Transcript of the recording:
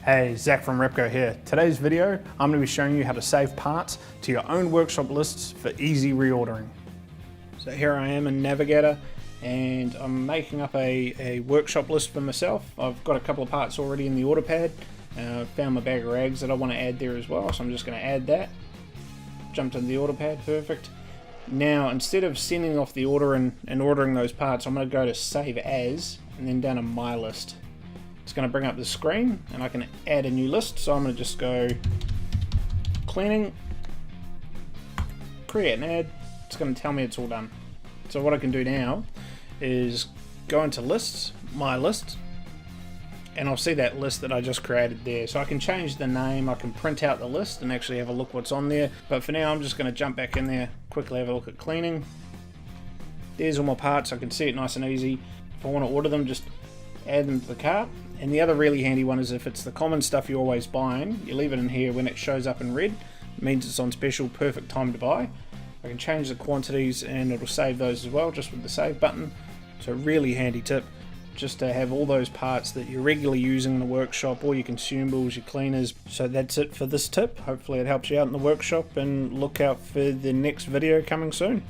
Hey, Zach from Repco here. Today's video, I'm going to be showing you how to save parts to your own workshop lists for easy reordering. So here I am in Navigator and I'm making up a workshop list for myself. I've got a couple of parts already in the order pad. Found my bag of rags that I want to add there as well, so I'm just going to add that. Jumped into the order pad, perfect. Now instead of sending off the order and ordering those parts, I'm going to go to Save As and then down to My List. It's going to bring up the screen and I can add a new list, so I'm going to just go cleaning, create an ad. It's going to tell me it's all done. So what I can do now is go into lists, my list, and I'll see that list that I just created there. So I can change the name, I can print out the list and actually have a look what's on there, but for now I'm just going to jump back in there, quickly have a look at cleaning. There's all my parts, I can see it nice and easy. If I want to order them, just add them to the cart. And the other really handy one is if it's the common stuff you're always buying, you leave it in here. When it shows up in red, it means it's on special, perfect time to buy. I can change the quantities and it'll save those as well, just with the save button. So really handy tip, just to have all those parts that you're regularly using in the workshop, all your consumables, your cleaners. So that's it for this tip. Hopefully it helps you out in the workshop, and look out for the next video coming soon.